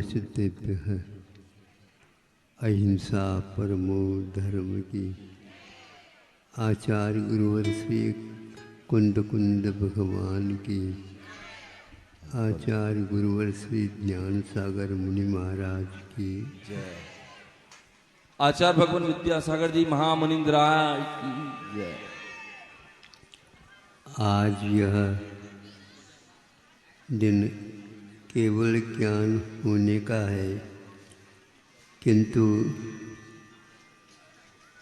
नमस्तेभ्यः। अहिंसा परमो धर्म की आचार्य गुरुवर श्री कुंद कुंद भगवान की, आचार्य गुरुवर श्री ज्ञान सागर मुनि महाराज की जय। आचार्य भगवान विद्यासागर जी महामुनिंद्राय की जय। आज यह दिन केवल ज्ञान होने का है, किंतु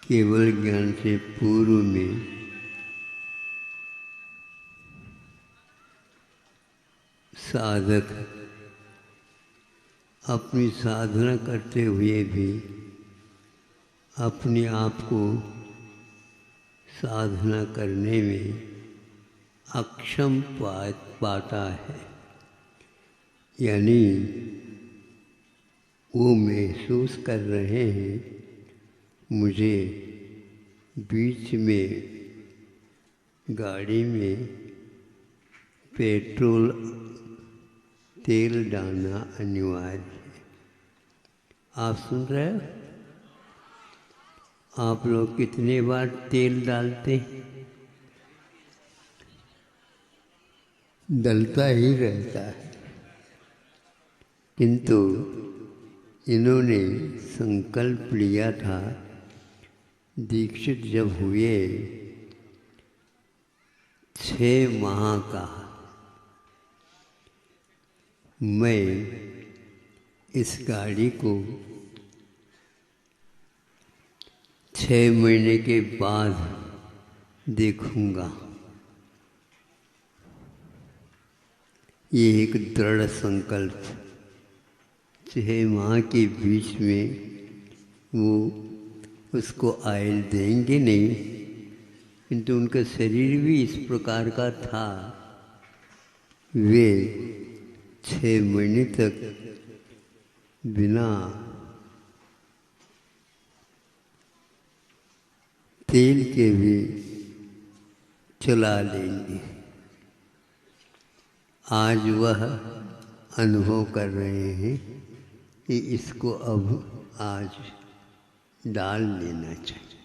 केवल ज्ञान से पूर्व में साधक अपनी साधना करते हुए भी अपने आप को साधना करने में अक्षम पाता है। यानी वो महसूस कर रहे हैं, मुझे बीच में गाड़ी में पेट्रोल तेल डालना अनिवार्य है। आप सुन रहे हो? आप लोग कितने बार तेल डालते हैं? डलता ही रहता है, किंतु इन्होंने संकल्प लिया था, दीक्षित जब हुए 6 माह का, मैं इस गाड़ी को 6 महीने के बाद देखूंगा। ये एक दृढ़ संकल्प। 6 माह के बीच में वो उसको आयल देंगे नहीं, किंतु उनका शरीर भी इस प्रकार का था, वे 6 महीने तक बिना तेल के भी चला लेंगे। आज वह अनुभव कर रहे हैं कि इसको अब आज डाल लेना चाहिए।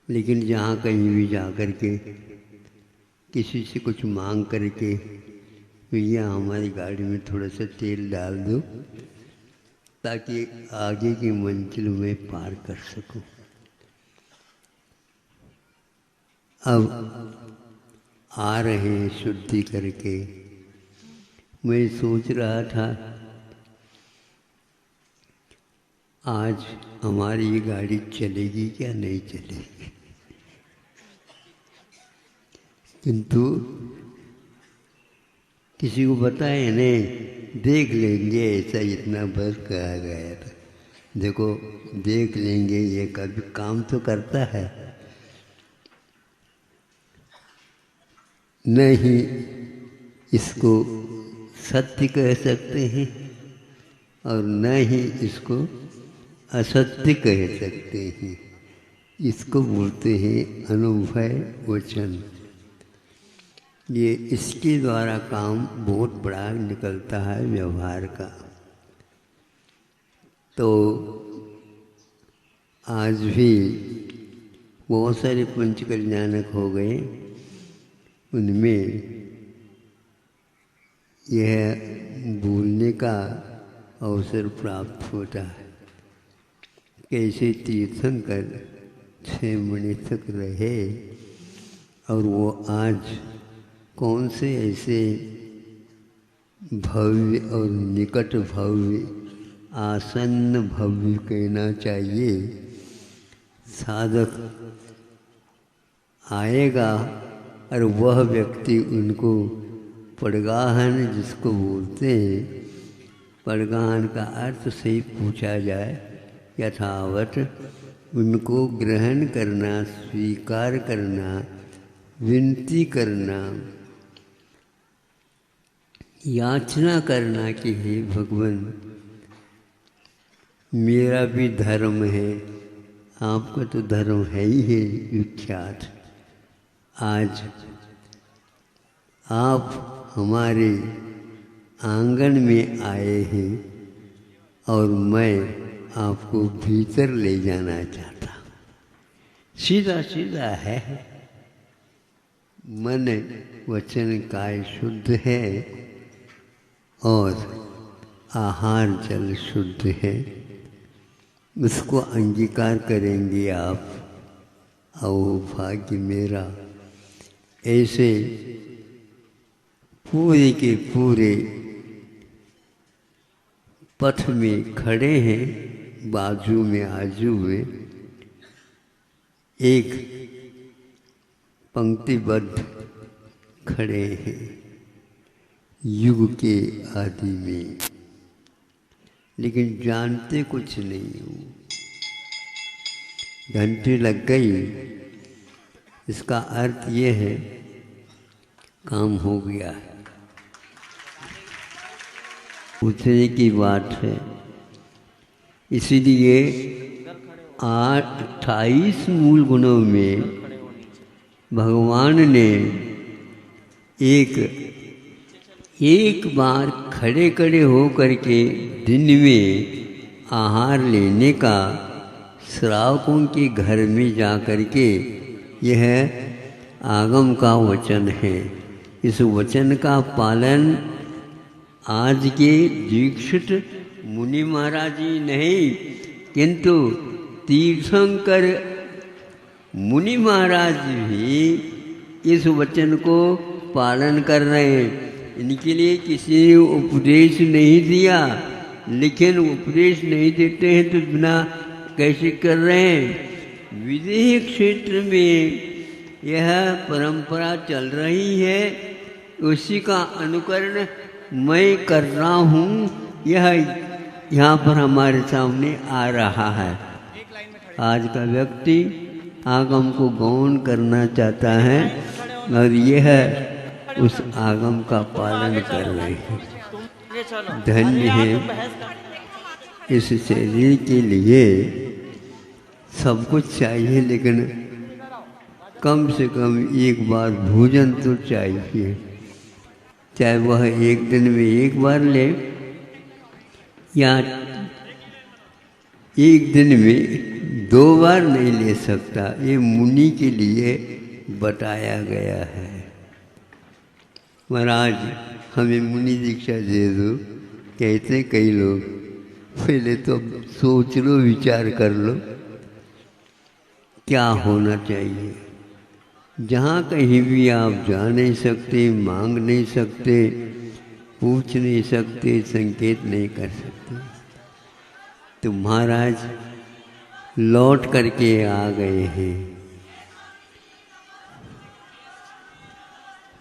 लेकिन जहाँ कहीं भी जा कर के किसी से कुछ मांग करके, भैया हमारी गाड़ी में थोड़ा सा तेल डाल दो ताकि आगे की मंजिल में पार कर सकूं। अब आ रहे हैं शुद्धि करके। मैं सोच रहा था आज हमारी ये गाड़ी चलेगी क्या नहीं चलेगी, किंतु किसी को पता है नहीं, देख लेंगे, ऐसा इतना बस कहा गया था। देखो देख लेंगे, ये कभी काम तो करता है नहीं। इसको सत्य कह सकते हैं और न ही इसको असत्य कह सकते हैं। इसको बोलते हैं अनुभव वचन। ये इसके द्वारा काम बहुत बड़ा निकलता है व्यवहार का। तो आज भी बहुत सारे पंच कल्याणक हो गए, उनमें यह भूलने का अवसर प्राप्त होता है। कैसे तीर्थंकर 6 महीने तक रहे और वो आज कौन से ऐसे भव्य और निकट भव्य, आसन्न भव्य कहना चाहिए, साधक आएगा और वह व्यक्ति उनको पड़गाहन जिसको बोलते हैं, पड़गाहन का अर्थ सही पूछा जाए, यथावत उनको ग्रहण करना, स्वीकार करना, विनती करना, याचना करना कि हे भगवान, मेरा भी धर्म है, आपका तो धर्म है ही है विख्यात। आज आप हमारे आंगन में आए हैं, और मैं आपको भीतर ले जाना चाहता हूँ। सीधा सीधा है, मन वचन काय शुद्ध है और आहार जल शुद्ध है। उसको अंगीकार करेंगे आप, आओ भाग्य मेरा। ऐसे पूरे के पूरे पथ में खड़े हैं, बाजू में आजू में एक पंक्तिबद्ध खड़े हैं युग के आदि में, लेकिन जानते कुछ नहीं हो। घंटी लग गई, इसका अर्थ ये है काम हो गया है। पूछने की बात है, इसीलिए 28 मूल गुणों में भगवान ने एक बार खड़े खड़े हो करके दिन में आहार लेने का श्रावकों के घर में जा करके यह आगम का वचन है। इस वचन का पालन आज के दीक्षित मुनि महाराज जी नहीं, किंतु तीर्थंकर मुनि महाराज भी इस वचन को पालन कर रहे हैं। इनके लिए किसी ने उपदेश नहीं दिया, लेकिन उपदेश नहीं देते हैं तो बिना कैसे कर रहे हैं। विदेह क्षेत्र में यह परंपरा चल रही है, उसी का अनुकरण मैं कर रहा हूँ। यह यहाँ पर हमारे सामने आ रहा है। आज का व्यक्ति आगम को गौण करना चाहता है और यह उस आगम का पालन कर रहे हैं। धन्य है। इस शरीर के लिए सब कुछ चाहिए, लेकिन कम से कम एक बार भोजन तो चाहिए, चाहे वह एक दिन में एक बार ले या एक दिन में 2 बार नहीं ले सकता। ये मुनि के लिए बताया गया है। महाराज हमें मुनि दीक्षा दे दो, कहते कई लोग। पहले तो सोच लो, विचार कर लो क्या होना चाहिए। जहाँ कहीं भी आप जा नहीं सकते, मांग नहीं सकते, पूछ नहीं सकते, संकेत नहीं कर सकते, तो महाराज लौट करके आ गए हैं।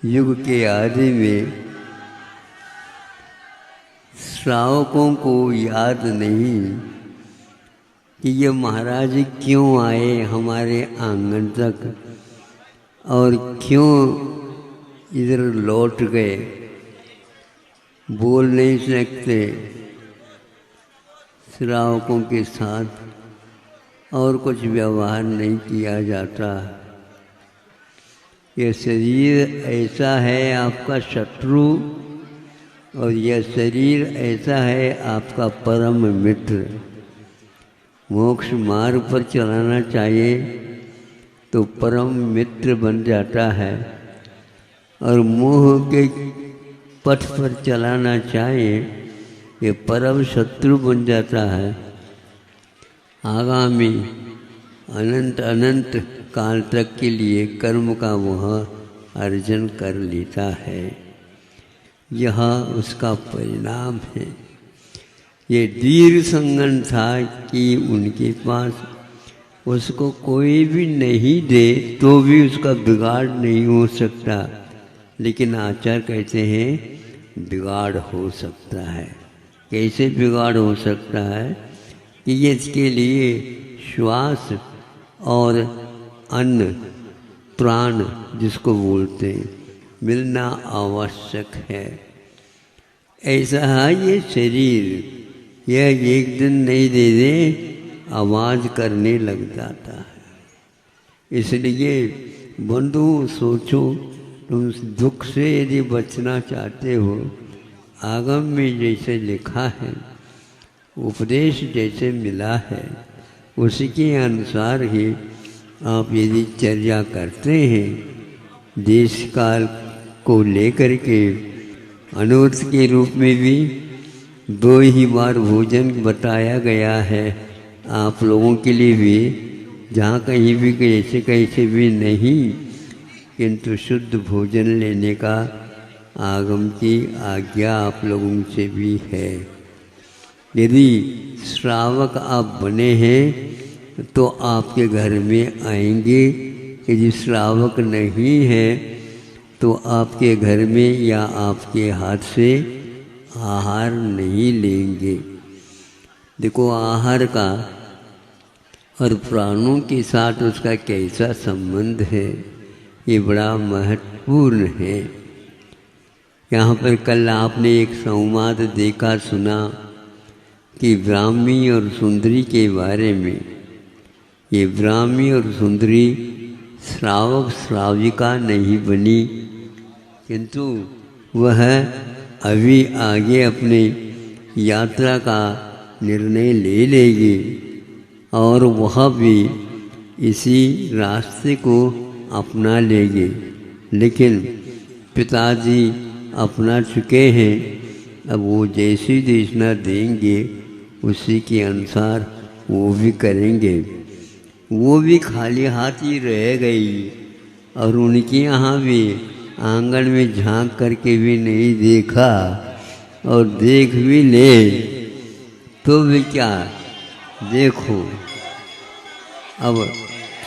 युग के आदि में श्रावकों को याद नहीं कि ये महाराज क्यों आए हमारे आंगन तक और क्यों इधर लौट गए। बोल नहीं सकते श्रावकों के साथ और कुछ व्यवहार नहीं किया जाता। यह शरीर ऐसा है आपका शत्रु और यह शरीर ऐसा है आपका परम मित्र। मोक्ष मार्ग पर चलाना चाहिए तो परम मित्र बन जाता है, और मोह के पथ पर चलाना चाहिए ये परम शत्रु बन जाता है। आगामी अनंत अनंत काल तक के लिए कर्म का वह अर्जन कर लेता है। यह उसका परिणाम है। ये दीर्घ संगन था कि उनके पास उसको कोई भी नहीं दे तो भी उसका बिगाड़ नहीं हो सकता, लेकिन आचार्य कहते हैं बिगाड़ हो सकता है। कैसे बिगाड़ हो सकता है कि ये इसके लिए श्वास और अन्न प्राण जिसको बोलते हैं मिलना आवश्यक है। ऐसा है ये शरीर, यह एक दिन नहीं दे दे आवाज़ करने लग जाता है। इसलिए बंधु सोचो, तुम दुख से यदि बचना चाहते हो, आगम में जैसे लिखा है उपदेश जैसे मिला है उसके अनुसार ही आप यदि चर्या करते हैं, देश काल को लेकर के अनुर्थ के रूप में भी 2 ही बार भोजन बताया गया है आप लोगों के लिए भी, जहाँ कहीं भी कैसे भी नहीं, किंतु शुद्ध भोजन लेने का आगम की आज्ञा आप लोगों से भी है। यदि श्रावक आप बने हैं तो आपके घर में आएंगे, यदि श्रावक नहीं है तो आपके घर में या आपके हाथ से आहार नहीं लेंगे। देखो, आहार का और प्राणों के साथ उसका कैसा संबंध है, ये बड़ा महत्वपूर्ण है। यहाँ पर कल आपने एक संवाद देखा सुना कि ब्राह्मी और सुंदरी के बारे में। ये ब्राह्मी और सुंदरी श्रावक श्राविका नहीं बनी, किंतु वह अभी आगे अपने यात्रा का निर्णय ले लेगी और वह भी इसी रास्ते को अपना लेगी। लेकिन पिताजी अपना चुके हैं, अब वो जैसी दिशा देंगे उसी के अनुसार वो भी करेंगे। वो भी खाली हाथ ही रह गई और उनके यहाँ भी आंगन में झांक करके भी नहीं देखा, और देख भी ले तो भी क्या देखो। अब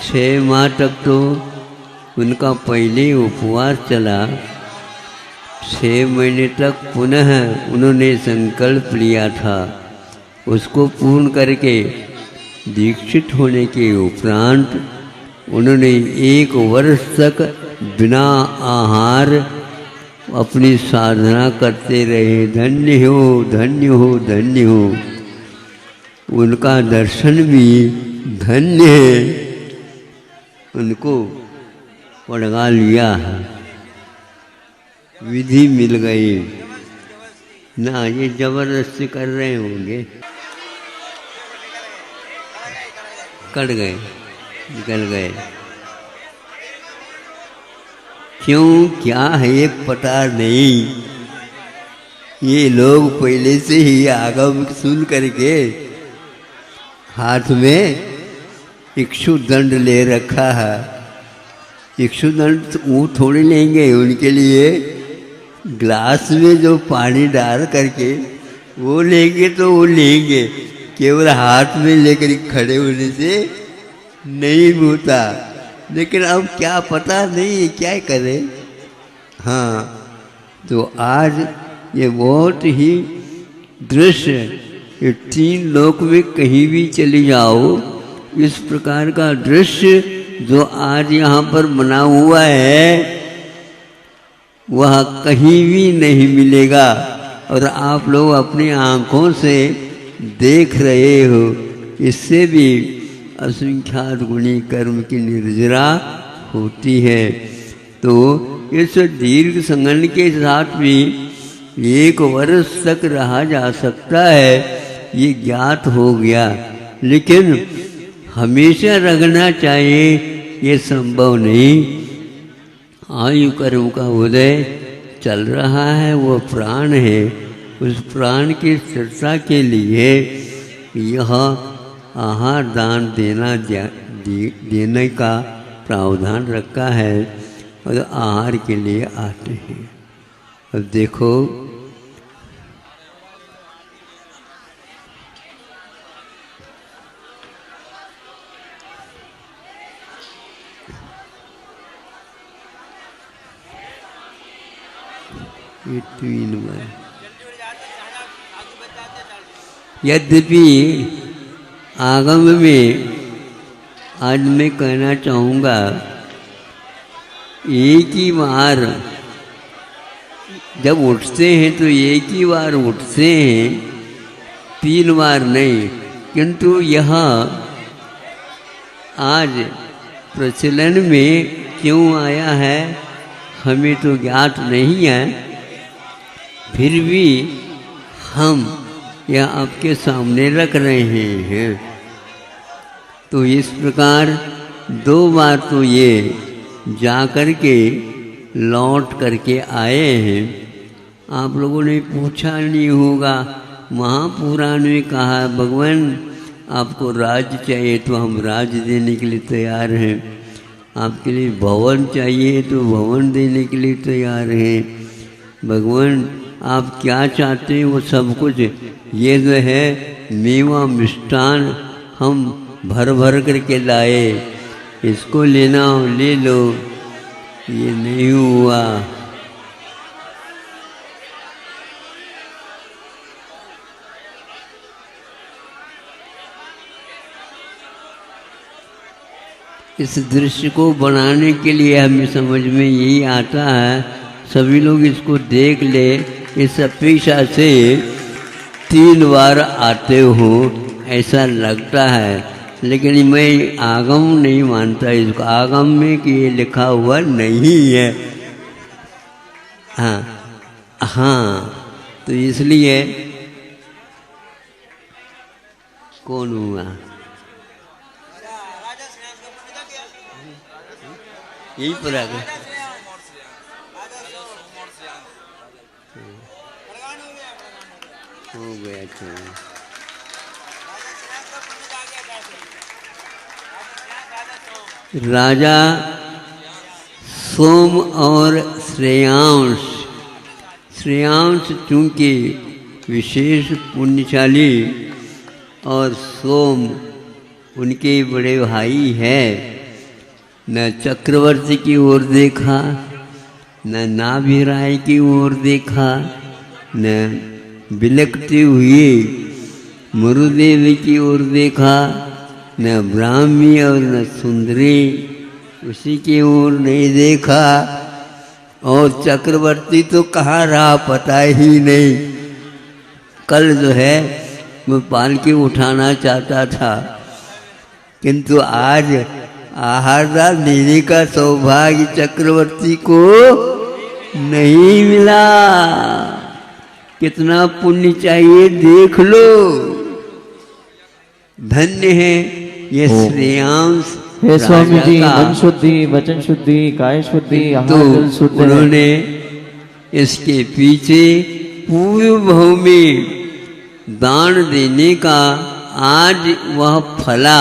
6 माह तक तो उनका पहले उपवास चला, 6 महीने तक पुनः उन्होंने संकल्प लिया था, उसको पूर्ण करके दीक्षित होने के उपरांत उन्होंने 1 वर्ष तक बिना आहार अपनी साधना करते रहे। धन्य हो, धन्य हो, धन्य हो। उनका दर्शन भी धन्य है, उनको पड़गा लिया है, विधि मिल गई ना। ये जबरदस्ती कर रहे होंगे, कट गए, निकल गए। क्यों, क्या है ये पता नहीं। ये लोग पहले से ही आगम सुन करके हाथ में इक्षु दंड ले रखा है। इक्षु दंड वो थोड़ी लेंगे, उनके लिए ग्लास में जो पानी डाल करके वो लेंगे तो वो लेंगे, केवल हाथ में लेकर खड़े होने से नहीं होता। लेकिन अब क्या पता नहीं क्या करें। हाँ, तो आज ये बहुत ही दृश्य, ये 3 लोक में कहीं भी चली जाओ, इस प्रकार का दृश्य जो आज यहाँ पर बना हुआ है वह कहीं भी नहीं मिलेगा। और आप लोग अपनी आँखों से देख रहे हो। इससे भी असंख्यात गुणी कर्म की निर्जरा होती है। तो इस दीर्घ संगन के साथ भी 1 वर्ष तक रहा जा सकता है, ये ज्ञात हो गया। लेकिन हमेशा रखना चाहिए ये संभव नहीं। आयु कर्म का उदय चल रहा है, वो प्राण है, उस प्राण की स्थिरता के लिए यह आहार दान देने का प्रावधान रखा है और आहार के लिए आते हैं। अब देखो, ये 3 बार, यद्यपि आगम में आज मैं कहना चाहूँगा, एक ही बार जब उठते हैं तो एक ही बार उठते हैं, 3 बार नहीं। किंतु यह आज प्रचलन में क्यों आया है हमें तो ज्ञात नहीं है। फिर भी हम यह आपके सामने रख रहे हैं। तो इस प्रकार 2 बार तो ये जा कर के लौट करके आए हैं। आप लोगों ने पूछा नहीं होगा, महापुराण में कहा भगवान आपको राज्य चाहिए तो हम राज्य देने के लिए तैयार हैं, आपके लिए भवन चाहिए तो भवन देने के लिए तैयार हैं। भगवान आप क्या चाहते हैं वो सब कुछ, ये जो है मेवा मिष्ठान हम भर भर करके लाए, इसको लेना हो ले लो। ये नहीं हुआ। इस दृश्य को बनाने के लिए हमें समझ में यही आता है, सभी लोग इसको देख ले, इस अपेक्षा से 3 बार आते हो ऐसा लगता है। लेकिन मैं आगम नहीं मानता इसको, आगम में कि ये लिखा हुआ नहीं है। हाँ, तो इसलिए कौन हुआ? यही पर आ गया। हो गया। राजा सोम और श्रेयांश, श्रेयांश चूंकि विशेष पुण्यशाली और सोम उनके बड़े भाई है, न चक्रवर्ती की ओर देखा, न नाभिराय की ओर देखा, न बिलकती हुई मरुदेवी की ओर देखा, न ब्राह्मी और न सुंदरी उसी की ओर नहीं देखा। और चक्रवर्ती तो कहाँ रहा पता ही नहीं। कल जो है मैं पालकी उठाना चाहता था, किंतु आज आहारदान देने का सौभाग्य चक्रवर्ती को नहीं मिला। कितना पुण्य चाहिए देख लो। धन्य है ये श्रेयांश। हे स्वामी जी, मन शुद्धि, वचन शुद्धि, काय शुद्धि, तो आहार शुद्धि। उन्होंने इसके पीछे पूर्व भाव में दान देने का आज वह फला,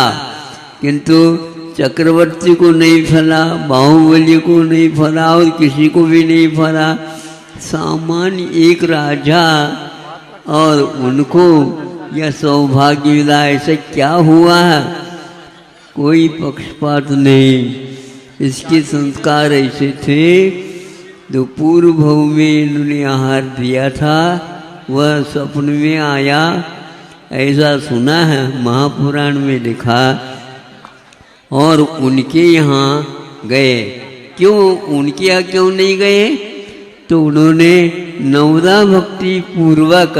किंतु चक्रवर्ती को नहीं फला, बाहुबली को नहीं फला और किसी को भी नहीं फला। सामान्य एक राजा और उनको यह सौभाग्य मिला, ऐसे क्या हुआ है? कोई पक्षपात नहीं। इसके संस्कार ऐसे थे, जो पूर्व भाव में इन्होंने आहार दिया था वह स्वप्न में आया, ऐसा सुना है, महापुराण में लिखा। और उनके यहाँ गए। क्यों उनके यहाँ क्यों नहीं गए? तो उन्होंने नवदा भक्ति पूर्वक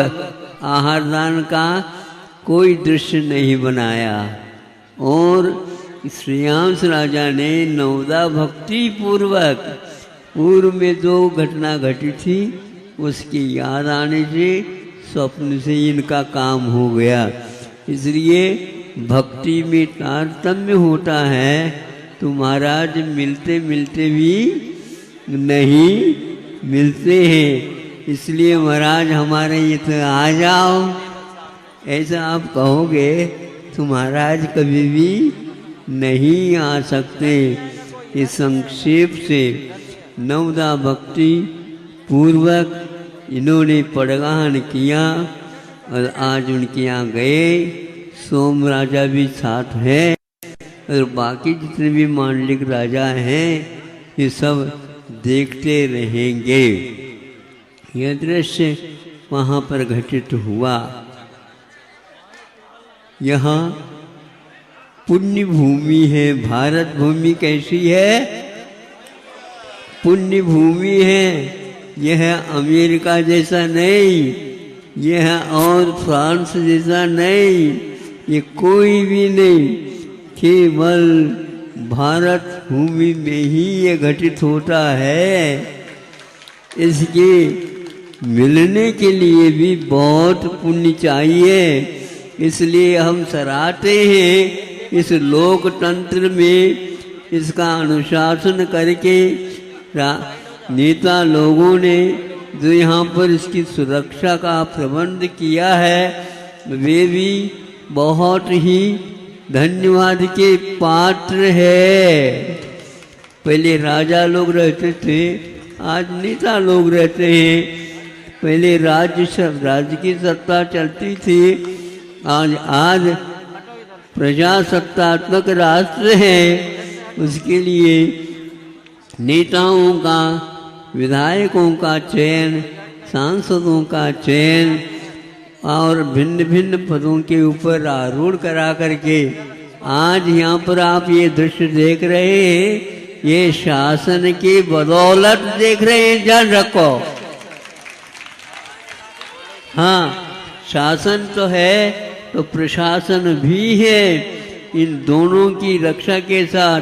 आहार दान का कोई दृश्य नहीं बनाया। और श्रेयांश राजा ने नवदा भक्ति पूर्वक पूर्व में जो घटना घटी थी उसकी याद आने से स्वप्न से इनका काम हो गया। इसलिए भक्ति में तारतम्य होता है, तो महाराज मिलते मिलते भी नहीं मिलते हैं। इसलिए महाराज हमारे ये तो आ जाओ, ऐसा आप कहोगे तो महाराज कभी भी नहीं आ सकते। इस संक्षेप से नवदा भक्ति पूर्वक इन्होंने पड़गाहन किया और आज उनके यहाँ गए। सोम राजा भी साथ है और बाकी जितने भी मांडलिक राजा हैं ये सब देखते रहेंगे। यह दृश्य वहाँ पर घटित हुआ। यहाँ पुण्य भूमि है। भारत भूमि कैसी है? पुण्य भूमि है। यह अमेरिका जैसा नहीं, यह और फ्रांस जैसा नहीं, ये कोई भी नहीं, केवल भारत भूमि में ही ये घटित होता है। इसके मिलने के लिए भी बहुत पुण्य चाहिए। इसलिए हम सराहते हैं इस लोकतंत्र में इसका अनुशासन करके नेता लोगों ने जो यहाँ पर इसकी सुरक्षा का प्रबंध किया है वे भी बहुत ही धन्यवाद के पात्र है। पहले राजा लोग रहते थे, आज नेता लोग रहते हैं। पहले राज्य की सत्ता चलती थी, आज प्रजासत्तात्मक राष्ट्र है। उसके लिए नेताओं का, विधायकों का चयन, सांसदों का चयन और भिन्न भिन्न पदों के ऊपर आरूढ़ करा करके आज यहाँ पर आप ये दृश्य देख रहे हैं, ये शासन की बदौलत देख रहे हैं, ध्यान रखो। हाँ, शासन तो है तो प्रशासन भी है। इन दोनों की रक्षा के साथ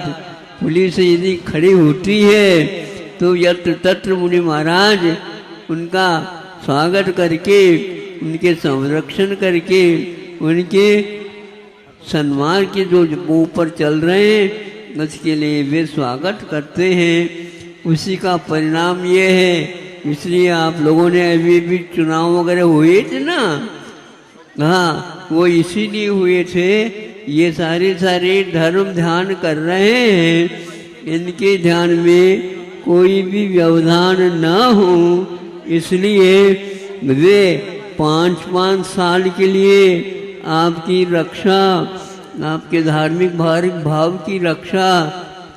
पुलिस यदि खड़ी होती है तो यत्र तत्र मुनि महाराज उनका स्वागत करके, उनके संरक्षण करके, उनके सम्मान के जो ऊपर चल रहे हैं उसके लिए वे स्वागत करते हैं। उसी का परिणाम ये है। इसलिए आप लोगों ने अभी भी चुनाव वगैरह हुए थे ना, हाँ, वो इसीलिए हुए थे। ये सारे धर्म ध्यान कर रहे हैं, इनके ध्यान में कोई भी व्यवधान न हो, इसलिए वे 5-5 साल के लिए आपकी रक्षा, आपके धार्मिक भाव की रक्षा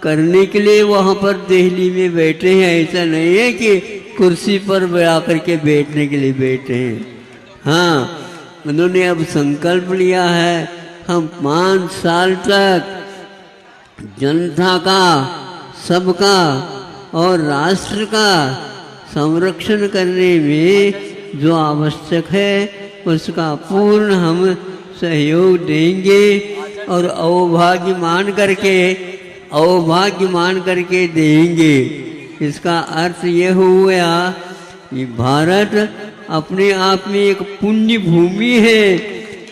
करने के लिए वहाँ पर दिल्ली में बैठे हैं। ऐसा नहीं है कि कुर्सी पर आकर के बैठने के लिए बैठे हैं। हाँ, उन्होंने अब संकल्प लिया है, हम 5 साल तक जनता का, सबका और राष्ट्र का संरक्षण करने में जो आवश्यक है उसका पूर्ण हम सहयोग देंगे और अवभाग्य मान करके देंगे। इसका अर्थ ये हुआ कि भारत अपने आप में एक पुण्य भूमि है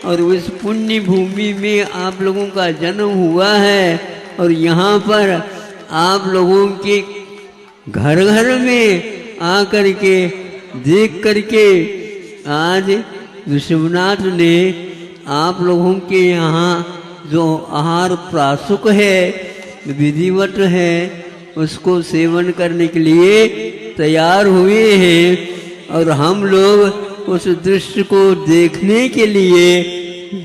और उस पुण्य भूमि में आप लोगों का जन्म हुआ है और यहाँ पर आप लोगों के घर घर में आकर के देख करके आज विश्वनाथ ने आप लोगों के यहाँ जो आहार प्रासुक है, विधिवत है, उसको सेवन करने के लिए तैयार हुए हैं और हम लोग उस दृश्य को देखने के लिए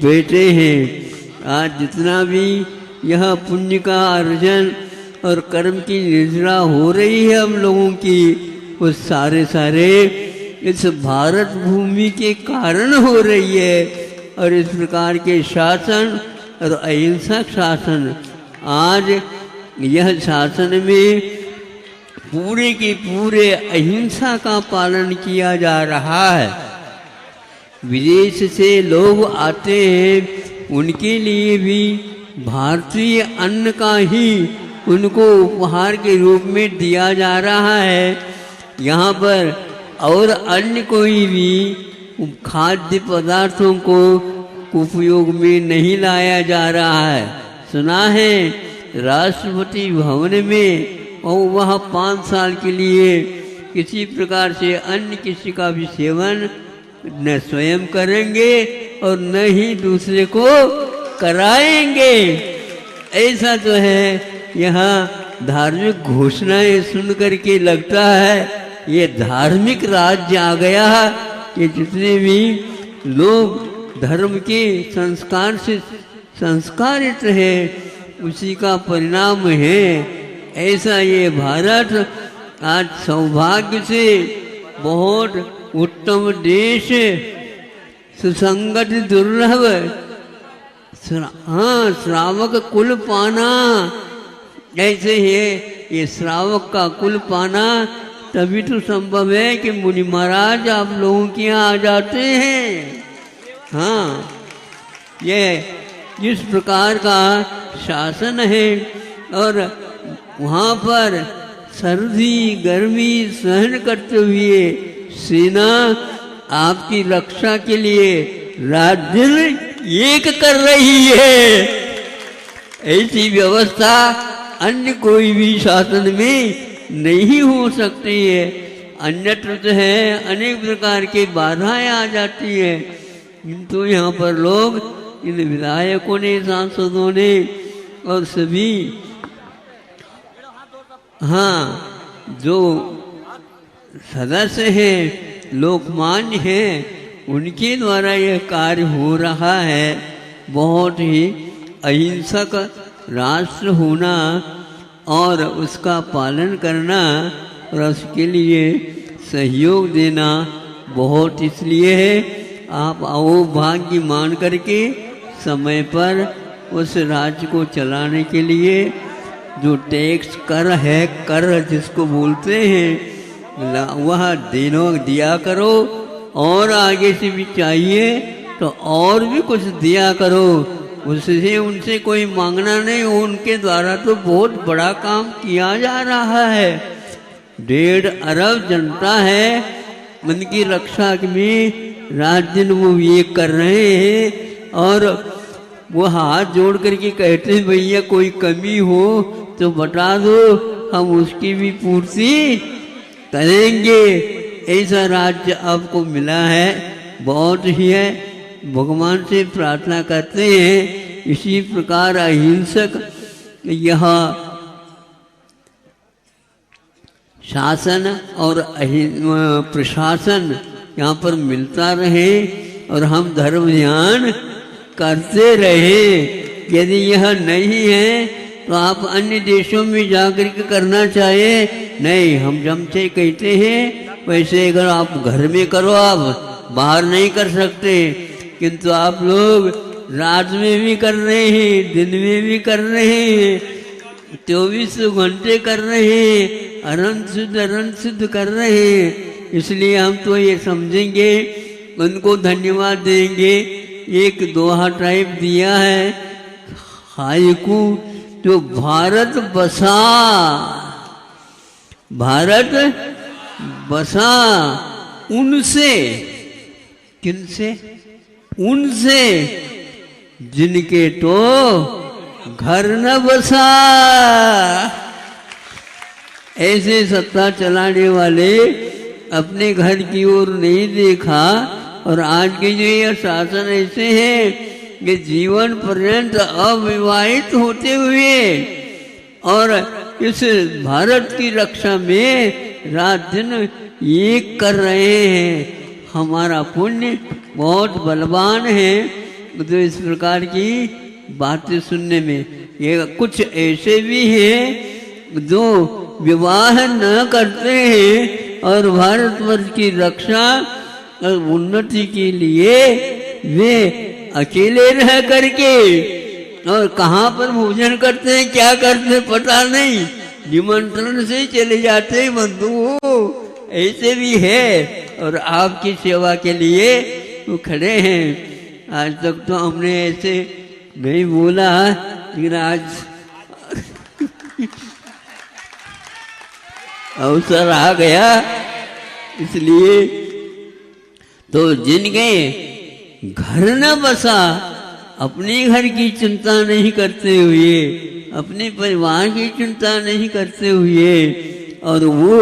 बैठे हैं। आज जितना भी यह पुण्य का अर्जन और कर्म की निर्जरा हो रही है हम लोगों की, वो सारे इस भारत भूमि के कारण हो रही है। और इस प्रकार के शासन और अहिंसक शासन, आज यह शासन में पूरे के पूरे अहिंसा का पालन किया जा रहा है। विदेश से लोग आते हैं, उनके लिए भी भारतीय अन्न का ही उनको उपहार के रूप में दिया जा रहा है। यहाँ पर और अन्य कोई भी खाद्य पदार्थों को उपयोग में नहीं लाया जा रहा है। सुना है राष्ट्रपति भवन में और वह 5 साल के लिए किसी प्रकार से अन्य किसी का भी सेवन न स्वयं करेंगे और न ही दूसरे को कराएंगे। ऐसा तो है। यहाँ धार्मिक घोषणाएं सुन करके लगता है ये धार्मिक राज्य आ गया। ये जितने भी लोग धर्म के संस्कार से संस्कारित है उसी का परिणाम है। ऐसा ये भारत आज सौभाग्य से बहुत उत्तम देश, सुसंगत दुर्लभ, हाँ, श्रावक कुल पाना। ऐसे है ये श्रावक का कुल पाना तभी तो संभव है कि मुनि महाराज आप लोगों के यहाँ आ जाते हैं। हाँ, ये इस प्रकार का शासन है और वहाँ पर सर्दी गर्मी सहन करते हुए सेना आपकी रक्षा के लिए रात दिन एक कर रही है। ऐसी व्यवस्था अन्य कोई भी शासन में नहीं हो सकती है। अन्यत्र तो है अनेक प्रकार के बाधाएं आ जाती है, किंतु यहाँ पर लोग इन विधायकों ने, सांसदों ने और सभी जो सदस्य हैं, लोकमान्य हैं, उनके द्वारा यह कार्य हो रहा है। बहुत ही अहिंसक राष्ट्र होना और उसका पालन करना और उसके लिए सहयोग देना बहुत इसलिए है। आप आओ भाग्य मान करके समय पर उस राज्य को चलाने के लिए जो टैक्स कर है, कर जिसको बोलते हैं, वह दिया करो और आगे से भी चाहिए तो और भी कुछ दिया करो। उससे उनसे कोई मांगना नहीं, उनके द्वारा तो बहुत बड़ा काम किया जा रहा है। 1.5 अरब जनता है, उनकी रक्षा में रात दिन वो ये कर रहे हैं और वो हाथ जोड़ करके कहते हैं भैया कोई कमी हो तो बता दो, हम उसकी भी पूर्ति करेंगे। ऐसा राज्य आपको मिला है, बहुत ही है। भगवान से प्रार्थना करते हैं इसी प्रकार अहिंसक यह शासन और प्रशासन यहाँ पर मिलता रहे और हम धर्म ध्यान करते रहे। यदि यह नहीं है तो आप अन्य देशों में जाकर के करना चाहे नहीं, हम जमते कहते हैं वैसे अगर आप घर में करो, आप बाहर नहीं कर सकते, किंतु आप लोग रात में भी कर रहे हैं, दिन में भी कर रहे हैं, 24 घंटे कर रहे हैं, अरन शुद्ध कर रहे हैं। इसलिए हम तो ये समझेंगे, उनको धन्यवाद देंगे। एक दोहा टाइप दिया है हाइकू, जो भारत बसा उनसे, किनसे? उनसे जिनके तो घर न बसा। ऐसे सत्ता चलाने वाले अपने घर की ओर नहीं देखा और आज के जो यह शासन ऐसे हैं कि जीवन पर्यंत अविवाहित होते हुए और इस भारत की रक्षा में रात दिन एक कर रहे हैं। हमारा पुण्य बहुत बलवान है। तो इस प्रकार की बातें सुनने में ये कुछ ऐसे भी हैं जो विवाह न करते हैं और भारतवर्ष की रक्षा और उन्नति के लिए वे अकेले रह करके और कहाँ पर भोजन करते हैं, क्या करते हैं पता नहीं, निमंत्रण से चले जाते हैं बंधुओं। ऐसे भी है और आपकी सेवा के लिए वो खड़े हैं। आज तक तो हमने ऐसे नहीं बोला, लेकिन आज अवसर आ गया। इसलिए तो जिनके घर न बसा, अपने घर की चिंता नहीं करते हुए, अपने परिवार की चिंता नहीं करते हुए, और वो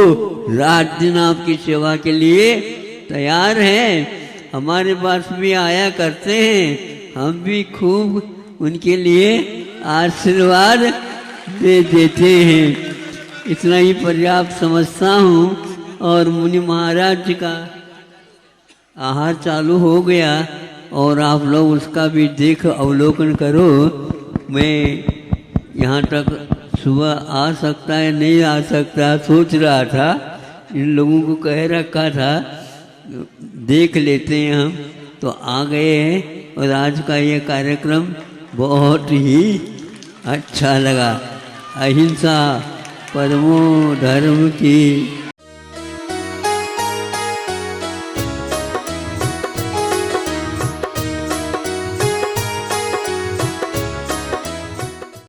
रात दिन आपकी सेवा के लिए तैयार है। हमारे पास भी आया करते हैं, हम भी खूब उनके लिए आशीर्वाद दे देते हैं। इतना ही पर्याप्त समझता हूँ। और मुनि महाराज जी का आहार चालू हो गया और आप लोग उसका भी देख अवलोकन करो। मैं यहाँ तक सुबह आ सकता है नहीं आ सकता सोच रहा था, इन लोगों को कह रखा था देख लेते हैं हम, तो आ गए हैं। और आज का ये कार्यक्रम बहुत ही अच्छा लगा। अहिंसा परमो धर्म की